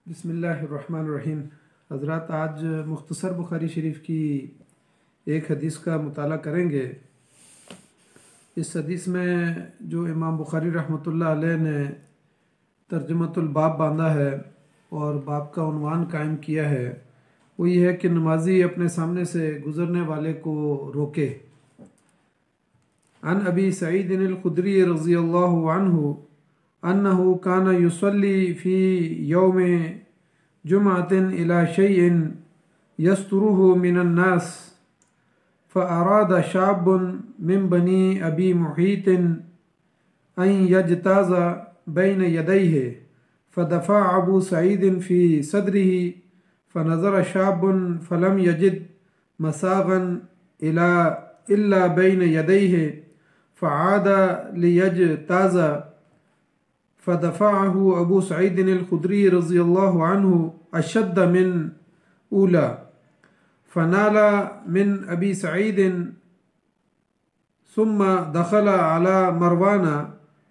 बिस्मिल्लाहिर्रहमानिर्रहीम। हज़रात, आज मुख्तसर बुखारी शरीफ की एक हदीस का मुताला करेंगे। इस हदीस में जो इमाम बुखारी रहमतुल्लाह अलैह ने तर्जुमतुल बाब बांधा है और बाब का उन्वान कायम किया है, वो ये है कि नमाजी अपने सामने से गुज़रने वाले को रोके। अन अबी सईद अल खुदरी रज़ियल्लाहु अन्हु अन्नहु काना युसल्ली फ़ी यौम जुमअतिन इला शैइन यस्तुरुहु मिनन नास फ़अराद शाबुन मिन बनी अबी मुहीतिन अन यजताज़ बैन यदैहि फ़दफ़अ अबू सईद फ़ी सदरिही फ़नज़र शाबुन फ़लम यजिद मसागन इल्ला बैन यदैहि फ़आद लियजताज़ फ़दफ़अहु अबू सईद अल खुदरी रज़ियल्लाहु अन्हु अशद्द मिन ऊला फ़नाला मिन अबी सईद सुम्मा दख़ला अला मरवाना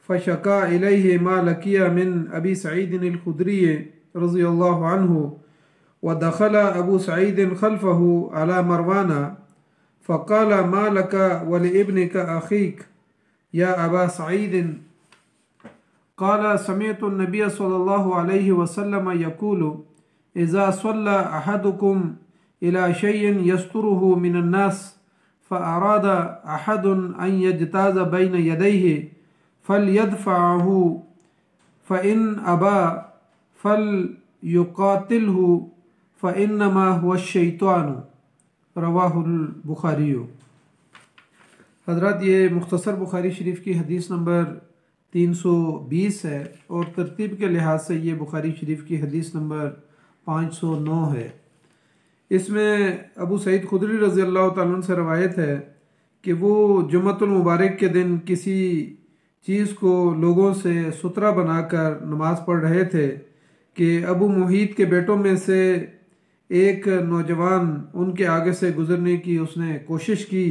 फ़शका इलैहि मा लकिया मिन अबी सईद अल खुदरी रज़ियल्लाहु अन्हु व दख़ला अबू सईद खल्फ़हु अला मरवाना फ़क़ाल मा लका व लिइब्निक अख़ीक या अबा सईद क़ाल समिअतु नबिय सल्लल्लाहु अलैहि वसल्लम यक़ूलु इज़ा सल्ला अहदुकुम इला शैइन यस्तुरुहु मिनन नास फ़अराद अहदुन अन यजताज़ बैन यदैहि फ़लयदफ़अहु फ़इन अबा फ़लयुक़ातिलहु फ़इन्नमा हुवा शैतानु। रवाहुल बुखारी। हज़रात, ये मुख्तसर बुखारी शरीफ की हदीस नंबर 320 है और तरतीब के लिहाज से ये बुखारी शरीफ की हदीस नंबर 509 है। इसमें अबू सईद खुदरी रज़ी अल्लाह तआला अन्हु से रवायत है कि वो जुम्मतुल मुबारक के दिन किसी चीज़ को लोगों से सुतरा बनाकर नमाज़ पढ़ रहे थे कि अबू मुहीत के बेटों में से एक नौजवान उनके आगे से गुज़रने की उसने कोशिश की,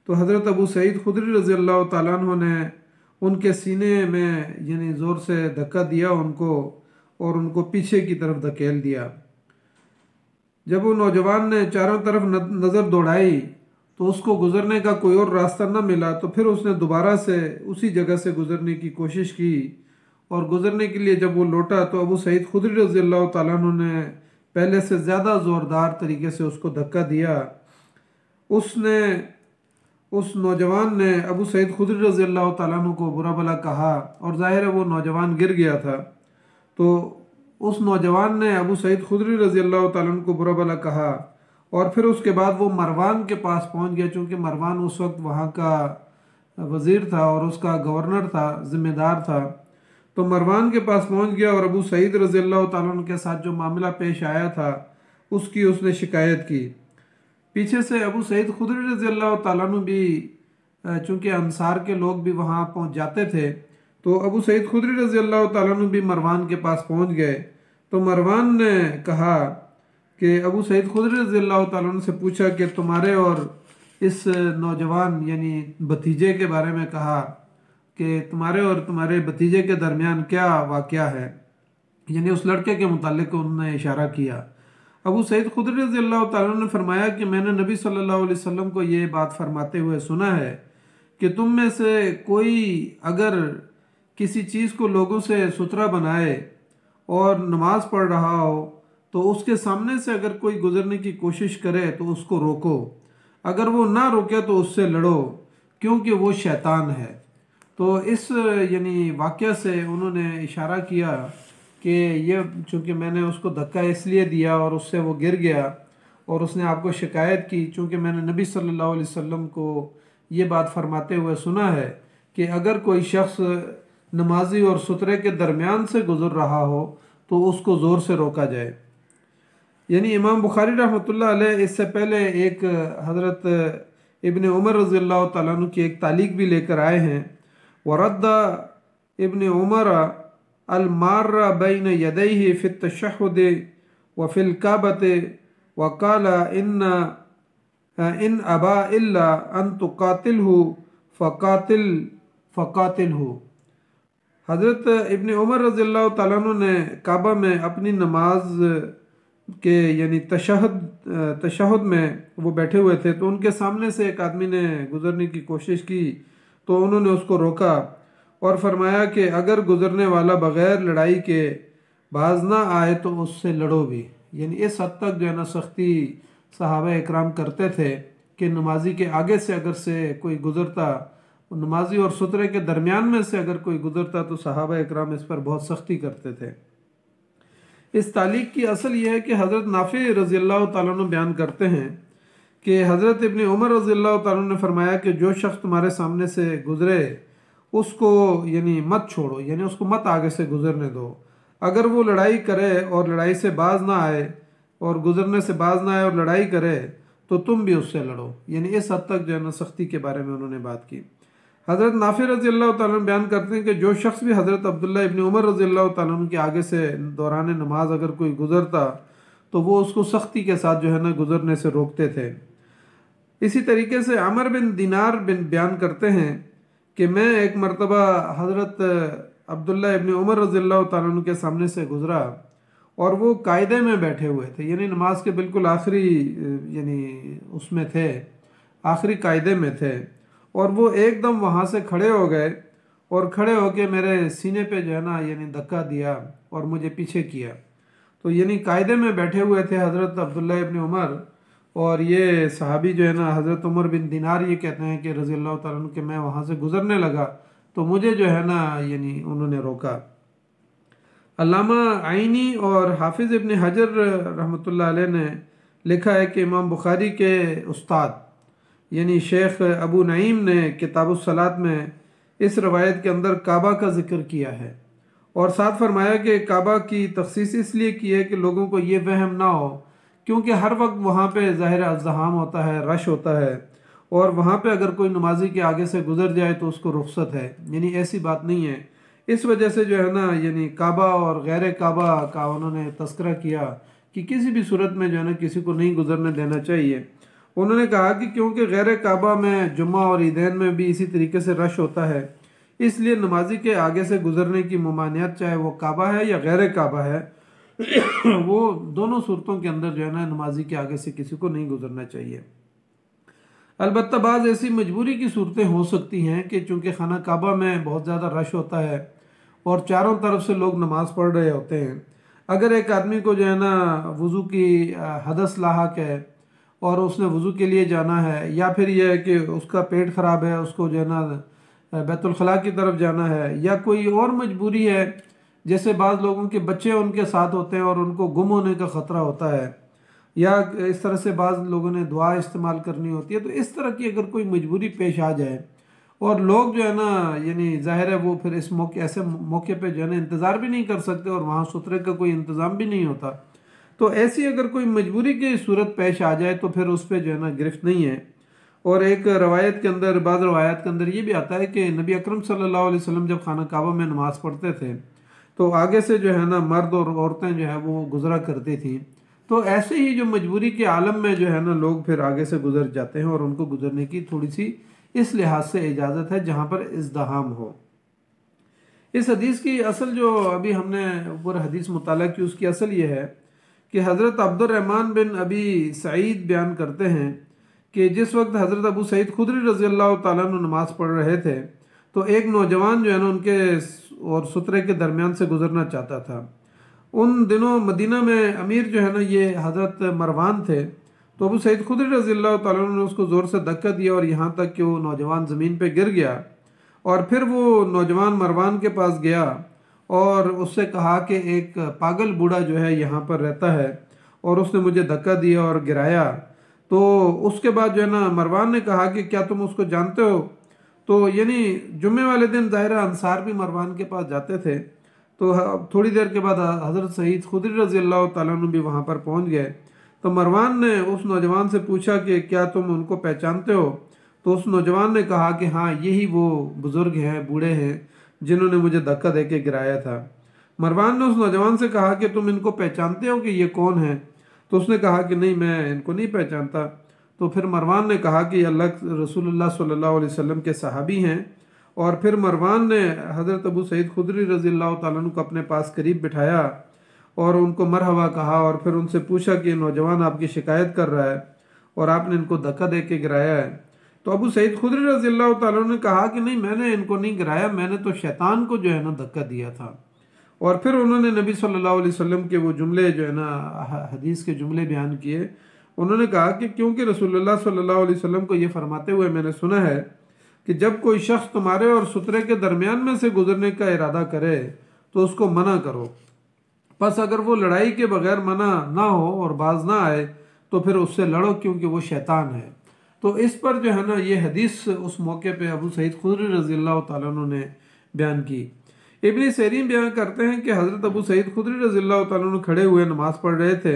तो हज़रत अबू सईद खुदरी रज़ी अल्लाह तआला अन्हु ने उनके सीने में यानी ज़ोर से धक्का दिया उनको और उनको पीछे की तरफ धकेल दिया। जब वो नौजवान ने चारों तरफ नज़र दौड़ाई तो उसको गुज़रने का कोई और रास्ता न मिला, तो फिर उसने दोबारा से उसी जगह से गुज़रने की कोशिश की और गुज़रने के लिए जब वो लौटा तो अबू सईद खुदरी रज़ी अल्लाह तआला अन्हु ने पहले से ज़्यादा ज़ोरदार तरीके से उसको धक्का दिया। उस नौजवान ने अबू सईद खुदरी रज़ी अल्लाह तआला अन्हु को बुरा भला कहा और ज़ाहिर है वो नौजवान गिर गया था। तो उस नौजवान ने अबू सईद खुदरी रज़ी अल्लाह तआला अन्हु को बुरा भला कहा और फिर उसके बाद वो मरवान के पास पहुंच गया, चूँकि मरवान उस वक्त वहाँ का वज़ीर था और उसका गवर्नर था, ज़िम्मेदार था। तो मरवान के पास पहुंच गया और अबू सईद रज़ी अल्लाह तआला अन्हु के साथ जो मामला पेश आया था उसकी उसने शिकायत की। पीछे से अबू सईद खुदरी रज़ी अल्लाह तआला अन्हु भी, चूँकि अंसार के लोग भी वहाँ पहुँच जाते थे, तो अबू सईद खुदरी रज़ी अल्लाह तआला अन्हु भी मरवान के पास पहुँच गए। तो मरवान ने कहा कि अबू सईद खुदरी रज़ी अल्लाह तआला अन्हु से पूछा कि तुम्हारे और इस नौजवान यानी भतीजे के बारे में कहा कि तुम्हारे और तुम्हारे भतीजे के दरमियान क्या वाक़या है, यानी उस लड़के के मुतालिक उन्होंने इशारा किया। अबू सईद खुदरी रज़ी अल्लाह तआला अन्हु ने फरमाया कि मैंने नबी सल्लल्लाहु अलैहि वसल्लम को ये बात फरमाते हुए सुना है कि तुम में से कोई अगर किसी चीज़ को लोगों से सुतरा बनाए और नमाज पढ़ रहा हो तो उसके सामने से अगर कोई गुजरने की कोशिश करे तो उसको रोको, अगर वो ना रोके तो उससे लड़ो, क्योंकि वो शैतान है। तो इस यानी वाक़या से उन्होंने इशारा किया कि ये चूँकि मैंने उसको धक्का इसलिए दिया और उससे वो गिर गया और उसने आपको शिकायत की, चूँकि मैंने नबी सल्लल्लाहु अलैहि वसल्लम को ये बात फरमाते हुए सुना है कि अगर कोई शख्स नमाजी और सुतरे के दरमियान से गुज़र रहा हो तो उसको ज़ोर से रोका जाए। यानी इमाम बुखारी रहमतुल्लाह अलैह इससे पहले एक हज़रत इब्न उमर रज़ी अल्लाह तआला अन्हु की एक तालीक भी लेकर आए हैं। वरद्दा इब्न उमर अल-मार्रा बैन यदैहि फ़ि तशहुद व फ़िल काबत व क़ाल इन अबा इल्ला अन तुक़ातिलहु फ़क़ातिलहु। हज़रत इब्न उमर रज़ियल्लाहु ताला अन्हु ने काबा में अपनी नमाज के यानी तशहद में वो बैठे हुए थे, तो उनके सामने से एक आदमी ने गुज़रने की कोशिश की, तो उन्होंने उसको रोका और फरमाया कि अगर गुज़रने वाला बग़ैर लड़ाई के बाज ना आए तो उससे लड़ो भी। यानी इस हद तक जो है ना सख्ती सहाबा इकराम करते थे कि नमाजी के आगे से अगर से कोई गुज़रता, नमाजी और सुतरे के दरमियान में से अगर कोई गुज़रता तो सहाबा इकराम इस पर बहुत सख्ती करते थे। इस तालीक की असल यह है कि हज़रत नाफी रज़ियल्लाहु ताला अन्हु बयान करते हैं कि हज़रत इब्न उमर रज़ियल्लाहु ताला अन्हु ने फरमाया कि जो शख्स तुम्हारे सामने से गुज़रे उसको यानी मत छोड़ो, यानी उसको मत आगे से गुज़रने दो। अगर वो लड़ाई करे और लड़ाई से बाज ना आए और गुज़रने से बाज ना आए और लड़ाई करे तो तुम भी उससे लड़ो। यानी इस हद तक जो है ना सख्ती के बारे में उन्होंने बात की। हज़रत नाफी रज़ियल्लाहु ताला अन्हु बयान करते हैं कि जो शख्स भी हज़रत अब्दुल्ला इब्न उमर रज़ियल्लाहु ताला अन्हु के आगे से दौरान नमाज अगर कोई गुज़रता तो वो उसको सख्ती के साथ जो है ना गुज़रने से रोकते थे। इसी तरीके से अमर बिन दिनार बिन बयान करते हैं कि मैं एक मरतबा हज़रत अब्दुल्ला इब्न उमर रज़ियल्लाहु ताला अन्हु के सामने से गुज़रा और वो कायदे में बैठे हुए थे, यानी नमाज के बिल्कुल आखिरी यानी उसमें थे, आखिरी कायदे में थे, और वो एकदम वहाँ से खड़े हो गए और खड़े होके मेरे सीने पे जो है ना यानी धक्का दिया और मुझे पीछे किया। तो यानी कायदे में बैठे हुए थे हज़रत अब्दुल्ला इब्न उमर, और ये सहाबी जो है ना हज़रत उमर बिन दिनार ये कहते हैं कि रज़ियल्लाहु ताला अन्हु कि मैं वहाँ से गुज़रने लगा तो मुझे जो है ना यानी उन्होंने रोका। अल्लामा आइनी और हाफिज़ इब्न हजर रहमतुल्लाह अलैह ने लिखा है कि इमाम बुखारी के उस्ताद यानी शेख अबू नईम ने किताबुस सलात में इस रवायत के अंदर काबा का जिक्र किया है और साथ फरमाया कि काबा की तखसीस इसलिए की है कि लोगों को ये वहम ना हो, क्योंकि हर वक्त वहाँ पे ज़ाहिर अज़्ज़हाम होता है, रश होता है, और वहाँ पे अगर कोई नमाजी के आगे से गुजर जाए तो उसको रुख्सत है, यानी ऐसी बात नहीं है। इस वजह से जो है ना यानी काबा और गैर काबा का उन्होंने तस्करा किया कि किसी भी सूरत में जो है ना किसी को नहीं गुजरने देना चाहिए। उन्होंने कहा कि क्योंकि गैर काबा में जुम्मा और ईदैन में भी इसी तरीके से रश होता है, इसलिए नमाजी के आगे से गुजरने की ममानियत चाहे वो काबा है या गैर काबा है वो दोनों सूरतों के अंदर जो है ना नमाजी के आगे से किसी को नहीं गुजरना चाहिए। अलबत्ता बाज़ ऐसी मजबूरी की सूरतें हो सकती हैं कि चूँकि खाना काबा में बहुत ज़्यादा रश होता है और चारों तरफ से लोग नमाज़ पढ़ रहे होते हैं, अगर एक आदमी को जो है ना वज़ू की हदस लाहक है और उसने वज़ू के लिए जाना है, या फिर यह है कि उसका पेट ख़राब है, उसको जो है ना बैतुल खला की तरफ जाना है, या कोई और मजबूरी है, जैसे बाज़ लोगों के बच्चे उनके साथ होते हैं और उनको गुम होने का ख़तरा होता है, या इस तरह से बाज़ लोगों ने दुआ इस्तेमाल करनी होती है, तो इस तरह की अगर कोई मजबूरी पेश आ जाए और लोग जो है ना यानी ज़ाहिर है वो फिर इस मौके ऐसे मौके पे जो है ना इंतज़ार भी नहीं कर सकते और वहाँ सुथरे का कोई इंतज़ाम भी नहीं होता, तो ऐसी अगर कोई मजबूरी की सूरत पेश आ जाए तो फिर उस पर जो है ना गिरफ्त नहीं है। और एक रवायत के अंदर, बाज़ रवायत के अंदर ये भी आता है कि नबी अकरम सल्लल्लाहु अलैहि वसल्लम जब खाना काबा में नमाज़ पढ़ते थे तो आगे से जो है ना मर्द और औरतें जो है वो गुजरा करती थी। तो ऐसे ही जो मजबूरी के आलम में जो है ना लोग फिर आगे से गुजर जाते हैं और उनको गुजरने की थोड़ी सी इस लिहाज से इजाज़त है जहाँ पर इज़्दहाम हो। इस हदीस की असल जो अभी हमने ऊपर हदीस मुताला की उसकी असल ये है कि हज़रत अब्दुर्रहमान बिन अबी सईद बयान करते हैं कि जिस वक्त हज़रत अबू सईद खुदरी रज़ी अल्लाह ताला अन्हु नमाज़ पढ़ रहे थे तो एक नौजवान जो है ना उनके और सुतरे के दरमियान से गुजरना चाहता था। उन दिनों मदीना में अमीर जो है ना ये हज़रत मरवान थे, तो अबू सईद खुदरी रज़ी अल्लाह ताला अन्हु ने उसको ज़ोर से धक्का दिया और यहाँ तक कि वो नौजवान ज़मीन पे गिर गया। और फिर वो नौजवान मरवान के पास गया और उससे कहा कि एक पागल बूढ़ा जो है यहाँ पर रहता है और उसने मुझे धक्का दिया और गिराया। तो उसके बाद जो है ना मरवान ने कहा कि क्या तुम उसको जानते हो? तो यानी जुम्मे वाले दिन ज़ाहिर अंसार भी मरवान के पास जाते थे। तो थोड़ी देर के बाद हज़रत सईद खुदरी रज़ी अल्लाह ताला अन्हु भी वहाँ पर पहुँच गए। तो मरवान ने उस नौजवान से पूछा कि क्या तुम उनको पहचानते हो? तो उस नौजवान ने कहा कि हाँ, यही वो बुज़ुर्ग हैं, बूढ़े हैं जिन्होंने मुझे धक्का दे के गिराया था। मरवान ने उस नौजवान से कहा कि तुम इनको पहचानते हो कि ये कौन है? तो उसने कहा कि नहीं, मैं इनको नहीं पहचानता। तो फिर मरवान ने कहा कि अल्लाह रसूलुल्लाह सल्लल्लाहु अलैहि वसल्लम के सहाबी हैं और फिर मरवान ने हज़रत अबू सईद खुदरी रज़ी अल्लाह ताला अन्हु को अपने पास करीब बिठाया और उनको मरहबा कहा और फिर उनसे पूछा कि नौजवान आपकी शिकायत कर रहा है और आपने इनको धक्का दे के गिराया है। तो अबू सईद खुदरी रज़ी अल्लाह ताला अन्हु ने कहा कि नहीं, मैंने इनको नहीं गिराया, मैंने तो शैतान को जो है ना धक्का दिया था। और फिर उन्होंने नबी सल्लल्लाहु अलैहि वसल्लम के वो जुमले जो है ना हदीस के जुमले बयान किए। उन्होंने कहा कि क्योंकि रसूलुल्लाह सल्लल्लाहु अलैहि वसल्लम को ये फरमाते हुए मैंने सुना है कि जब कोई शख्स तुम्हारे और सुतरे के दरमियान में से गुजरने का इरादा करे तो उसको मना करो, बस अगर वो लड़ाई के बगैर मना ना हो और बाज ना आए तो फिर उससे लड़ो, क्योंकि वो शैतान है। तो इस पर जो है ना ये हदीस उस मौके पे अबू सईद खुदरी रज़ी अल्लाह ताला अन्हु ने बयान की। इब्न सीरीन बयान करते हैं कि हज़रत अबू सईद खुदरी रज़ी अल्लाह ताला अन्हु खड़े हुए नमाज पढ़ रहे थे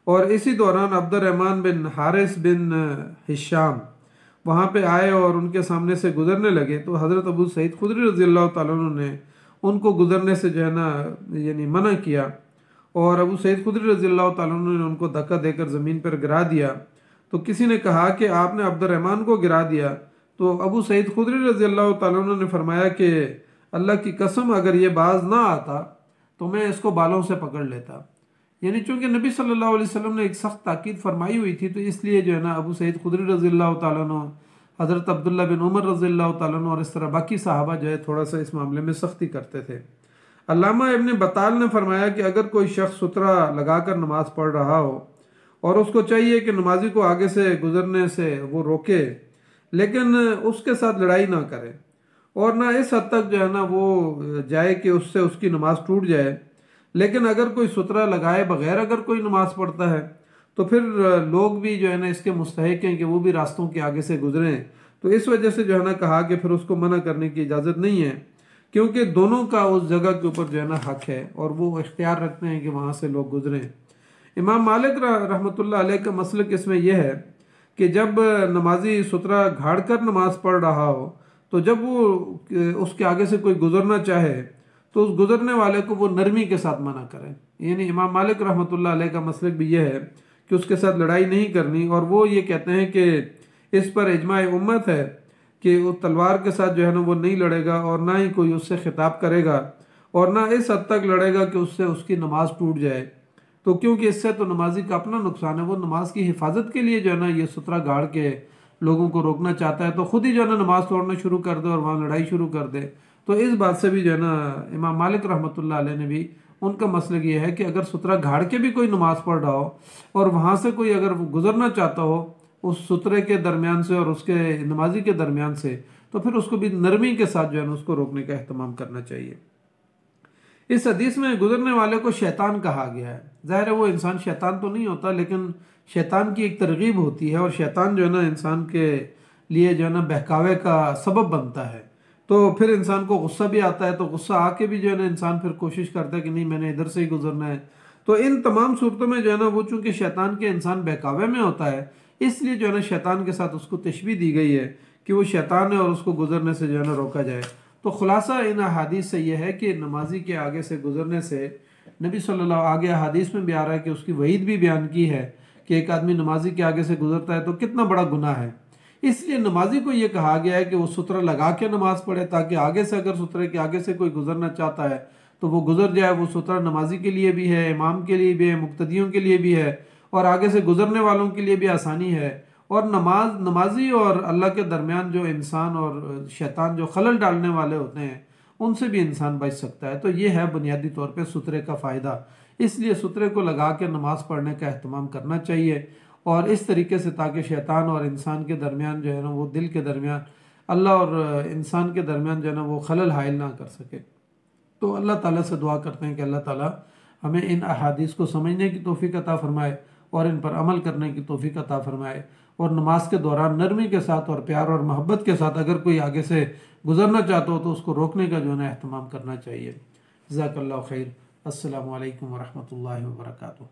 और इसी दौरान अब्दुर्रहमान बिन हारिस बिन हिशाम वहाँ पे आए और उनके सामने से गुजरने लगे। तो हज़रत अबू सईद खुदरी रज़ी अल्लाह ताला अन्हु ने उनको गुजरने से जो है ना यानी मना किया और अबू सईद खुदरी रज़ी अल्लाह ताला अन्हु ने उनको धक्का देकर ज़मीन पर गिरा दिया। तो किसी ने कहा कि आपने अब्दुर्रहमान को गिरा दिया। तो अबू सईद खुदरी रज़ी अल्लाह ताला अन्हु ने फरमाया कि अल्लाह की कसम, अगर ये बाज ना आता तो मैं इसको बालों से पकड़ लेता। यानी चूंकि नबी सल्लल्लाहु अलैहि वसल्लम ने एक सख्त ताकीद फरमाई हुई थी, तो इसलिए जो है ना अबू सईद खुदरी रज़ी अल्लाह ताला अन्हु, हज़रत अब्दुल्ला बिन उमर रज़ी अल्लाह ताला अन्हु और इस तरह बाकी सहाबा जो है थोड़ा सा इस मामले में सख्ती करते थे। अल्लामा इब्न बत्ताल ने फरमाया कि अगर कोई शख्स सुतरा लगाकर नमाज पढ़ रहा हो और उसको चाहिए कि नमाजी को आगे से गुजरने से वो रोके, लेकिन उसके साथ लड़ाई ना करे और ना इस हद तक जो है ना वो जाए कि उससे उसकी नमाज टूट जाए, लेकिन अगर कोई सुतरा लगाए बगैर अगर कोई नमाज पढ़ता है तो फिर लोग भी जो है ना इसके मुस्तहिक हैं कि वो भी रास्तों के आगे से गुजरें। तो इस वजह से जो है ना कहा कि फिर उसको मना करने की इजाज़त नहीं है, क्योंकि दोनों का उस जगह के ऊपर जो है ना हक है और वो इख्तियार रखते हैं कि वहाँ से लोग गुजरें। इमाम मालिक रहमतुल्लाह अलैह का मसलक इसमें यह है कि जब नमाजी सुतरा घाड़ कर नमाज पढ़ रहा हो तो जब वो उसके आगे से कोई गुजरना चाहे तो उस गुजरने वाले को वो नरमी के साथ मना करें। यानी इमाम मालिक रहमतुल्लाह अलैह का मसलक भी यह है कि उसके साथ लड़ाई नहीं करनी, और वो ये कहते हैं कि इस पर इजमा उम्मत है कि वो तलवार के साथ जो है ना वो नहीं लड़ेगा और ना ही कोई उससे खिताब करेगा और ना इस हद तक लड़ेगा कि उससे उसकी नमाज टूट जाए। तो क्योंकि इससे तो नमाजी का अपना नुकसान है, वो नमाज की हिफाजत के लिए जो है ना ये सुतरा गाड़ के लोगों को रोकना चाहता है, तो खुद ही जो है ना नमाज तोड़ना शुरू कर दे और वहाँ लड़ाई शुरू कर दे। तो इस बात से भी जो है ना इमाम मालिक रहमतुल्लाह अलैह ने भी, उनका मसला ये है कि अगर सुतरा घाड़ के भी कोई नमाज पढ़ रहा हो और वहाँ से कोई अगर गुजरना चाहता हो उस सुतरे के दरमियान से और उसके नमाजी के दरमियान से, तो फिर उसको भी नरमी के साथ जो है ना उसको रोकने का एहतमाम करना चाहिए। इस हदीस में गुजरने वाले को शैतान कहा गया है। ज़ाहिर है वो इंसान शैतान तो नहीं होता, लेकिन शैतान की एक तरगीब होती है और शैतान जो है ना इंसान के लिए जो है ना बहकावे का सबब बनता है। तो फिर इंसान को गुस्सा भी आता है, तो गुस्सा आके भी जो है ना इंसान फिर कोशिश करता है कि नहीं मैंने इधर से ही गुजरना है। तो इन तमाम सूरतों में जो है ना वो चूंकि शैतान के इंसान बहकावे में होता है, इसलिए जो है ना शैतान के साथ उसको तशबीह दी गई है कि वो शैतान है और उसको गुजरने से जो है ना रोका जाए। तो खुलासा इन अहादीस से यह है कि नमाजी के आगे से गुजरने से नबी सल्लल्लाहु आगे अहादीस में भी आ रहा है कि उसकी वईद भी बयान की है कि एक आदमी नमाजी के आगे से गुजरता है तो कितना बड़ा गुनाह है। इसलिए नमाजी को यह कहा गया है कि वो सुतरा लगा के नमाज पढ़े, ताकि आगे से अगर सुतरे के आगे से कोई गुजरना चाहता है तो वो गुजर जाए। वो सुतरा नमाजी के लिए भी है, इमाम के लिए भी है, मुक्तदियों के लिए भी है और आगे से गुजरने वालों के लिए भी आसानी है। और नमाजी और अल्लाह के दरमियान जो इंसान और शैतान जो खलल डालने वाले होते हैं उनसे भी इंसान बच सकता है। तो ये है बुनियादी तौर पे सुतरे का फ़ायदा। इसलिए सुतरे को लगा के नमाज पढ़ने का एहतमाम करना चाहिए और इस तरीके से, ताकि शैतान और इंसान के दरमियान जो है ना वो दिल के दरमियान, अल्लाह और इंसान के दरमियान जो है ना वो खलल हाइल ना कर सके। तो अल्लाह ताला से दुआ करते हैं कि अल्लाह ताला हमें इन अहादीस को समझने की तौफीक अता फरमाए और इन पर अमल करने की तौफीक अता फरमाए। और नमाज के दौरान नरमी के साथ और प्यार और मोहब्बत के साथ अगर कोई आगे से गुजरना चाहता हो तो उसको रोकने का जो है ना एहतमाम करना चाहिए। जज़ाकल्लाहु खैर। अस्सलामु अलैकुम वरहमतुल्लाहि वबरकातुहू।